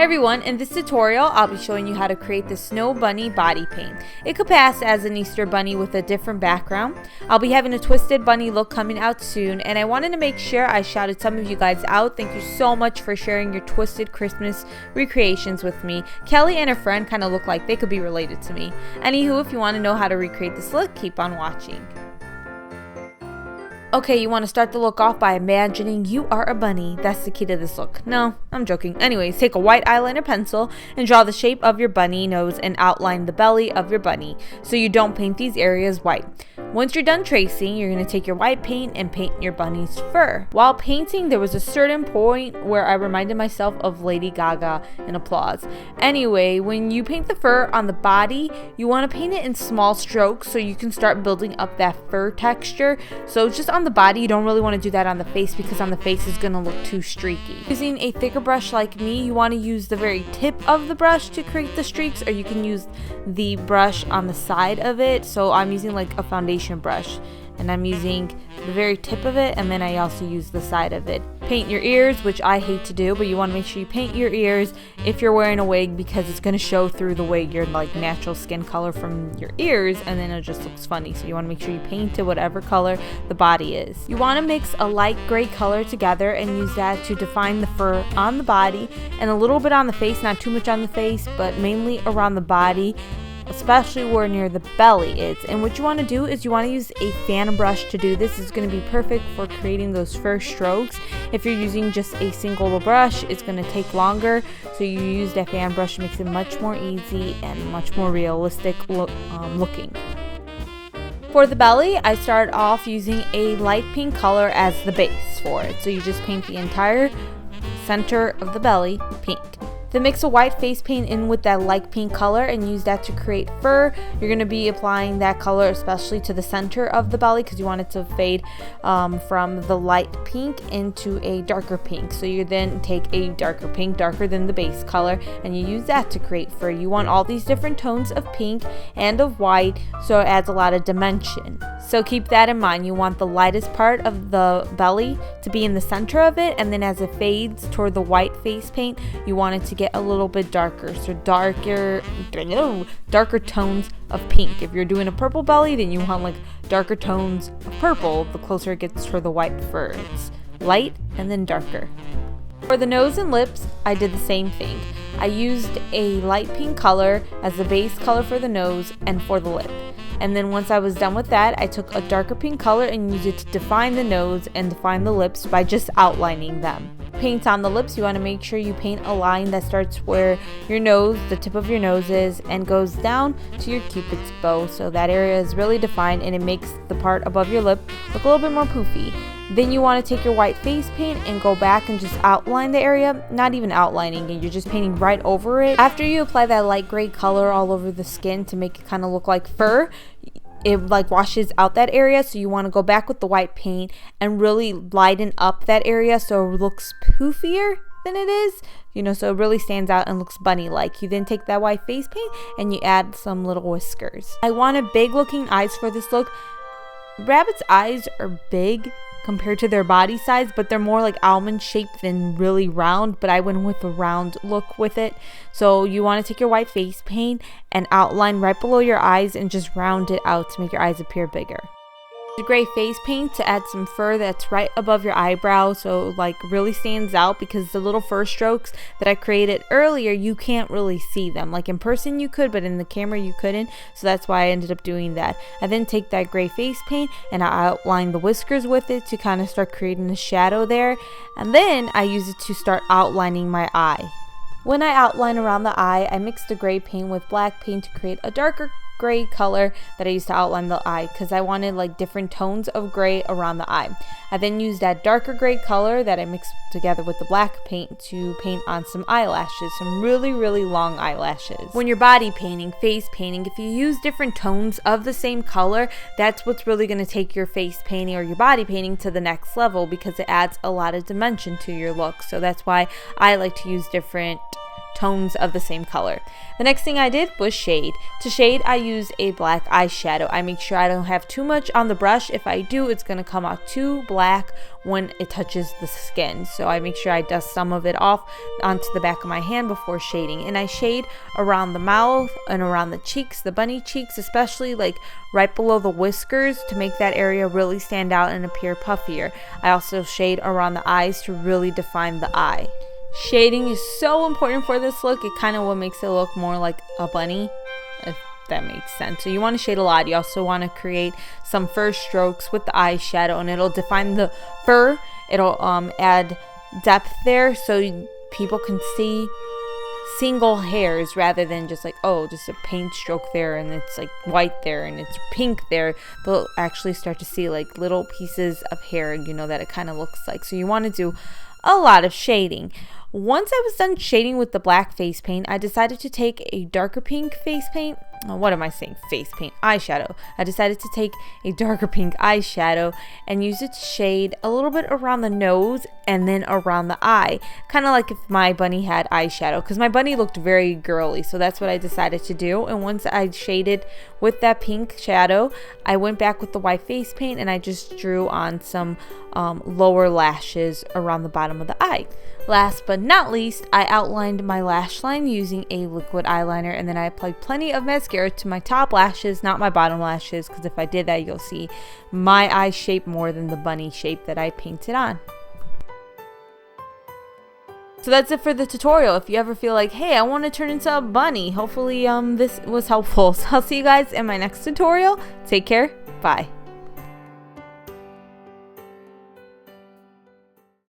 Hey everyone, in this tutorial I'll be showing you how to create the Snow Bunny body paint. It could pass as an Easter bunny with a different background. I'll be having a twisted bunny look coming out soon, and I wanted to make sure I shouted some of you guys out. Thank you so much for sharing your twisted Christmas recreations with me. Kelly and her friend kind of look like they could be related to me. Anywho, if you want to know how to recreate this look, keep on watching. Okay, you want to start the look off by imagining you are a bunny. That's the key to this look. No, I'm joking. Anyways, take a white eyeliner pencil and draw the shape of your bunny nose and outline the belly of your bunny so you don't paint these areas white. Once you're done tracing, you're going to take your white paint and paint your bunny's fur. While painting, there was a certain point where I reminded myself of Lady Gaga in Applause. Anyway, when you paint the fur on the body, you want to paint it in small strokes so you can start building up that fur texture. So just on the body, you don't really want to do that on the face because on the face is going to look too streaky. Using a thicker brush like me, you want to use the very tip of the brush to create the streaks, or you can use the brush on the side of it. So I'm using like a foundation brush, and I'm using the very tip of it, and then I also use the side of it. Paint your ears, which I hate to do, but you want to make sure you paint your ears if you're wearing a wig because it's going to show through the wig your like natural skin color from your ears, and then it just looks funny. So you want to make sure you paint it whatever color the body is. You want to mix a light gray color together and use that to define the fur on the body and a little bit on the face, not too much on the face, but mainly around the body, especially where near the belly is. And what you want to do is you want to use a fan brush to do this. It's going to be perfect for creating those first strokes. If you're using just a single brush, it's going to take longer, so you use that fan brush makes it much more easy and much more realistic looking. For the belly, I start off using a light pink color as the base for it. So you just paint the entire center of the belly pink. Then mix a white face paint in with that light pink color and use that to create fur. You're going to be applying that color especially to the center of the belly because you want it to fade from the light pink into a darker pink. So you then take a darker pink, darker than the base color, and you use that to create fur. You want all these different tones of pink and of white, so it adds a lot of dimension. So keep that in mind. You want the lightest part of the belly to be in the center of it, and then as it fades toward the white face paint, you want it to get a little bit darker. So darker tones of pink. If you're doing a purple belly, then you want like darker tones of purple the closer it gets toward the white fur. It's light and then darker. For the nose and lips, I did the same thing. I used a light pink color as the base color for the nose and for the lip. And then once I was done with that, I took a darker pink color and used it to define the nose and define the lips by just outlining them. Paint on the lips, you want to make sure you paint a line that starts where your nose, the tip of your nose is, and goes down to your cupid's bow. So that area is really defined and it makes the part above your lip look a little bit more poofy. Then you want to take your white face paint and go back and just outline the area, not even outlining it, you're just painting right over it. After you apply that light gray color all over the skin to make it kind of look like fur, it like washes out that area, so you want to go back with the white paint and really lighten up that area so it looks poofier than it is, so it really stands out and looks bunny-like. You then take that white face paint and you add some little whiskers. I wanted big looking eyes for this look. Rabbits' eyes are big compared to their body size, but they're more like almond shaped than really round, but I went with a round look with it. So you want to take your white face paint and outline right below your eyes and just round it out to make your eyes appear bigger. The gray face paint to add some fur that's right above your eyebrow, so like really stands out because the little fur strokes that I created earlier, you can't really see them. Like in person you could, but in the camera you couldn't, so that's why I ended up doing that. I then take that gray face paint and I outline the whiskers with it to kind of start creating a shadow there, and then I use it to start outlining my eye. When I outline around the eye, I mix the gray paint with black paint to create a darker gray color that I used to outline the eye because I wanted like different tones of gray around the eye. I then used that darker gray color that I mixed together with the black paint to paint on some eyelashes, some really long eyelashes. When you're body painting, face painting, if you use different tones of the same color, that's what's really going to take your face painting or your body painting to the next level because it adds a lot of dimension to your look. So that's why I like to use different tones of the same color. The next thing I did was shade. To shade, I use a black eyeshadow. I make sure I don't have too much on the brush. If I do, it's going to come out too black when it touches the skin. So I make sure I dust some of it off onto the back of my hand before shading. And I shade around the mouth and around the cheeks, the bunny cheeks, especially like right below the whiskers to make that area really stand out and appear puffier. I also shade around the eyes to really define the eye. Shading is so important for this look. It kind of what makes it look more like a bunny, if that makes sense. So you want to shade a lot. You also want to create some fur strokes with the eyeshadow, and it'll define the fur. It'll add depth there so people can see single hairs rather than just like, oh, just a paint stroke there and it's like white there and it's pink there. They'll actually start to see like little pieces of hair, you know, that it kind of looks like. So you want to do a lot of shading. Once I was done shading with the black face paint, I decided to take a darker pink face paint. What am I saying? Face paint. Eyeshadow. I decided to take a darker pink eyeshadow and use it to shade a little bit around the nose and then around the eye. Kind of like if my bunny had eyeshadow, because my bunny looked very girly. So that's what I decided to do. And once I shaded with that pink shadow, I went back with the white face paint and I just drew on some lower lashes around the bottom of the eye. Last but not least, I outlined my lash line using a liquid eyeliner, and then I applied plenty of mascara to my top lashes, not my bottom lashes, because if I did that, you'll see my eye shape more than the bunny shape that I painted on. So that's it for the tutorial. If you ever feel like, hey, I want to turn into a bunny, hopefully this was helpful. So I'll see you guys in my next tutorial. Take care. Bye.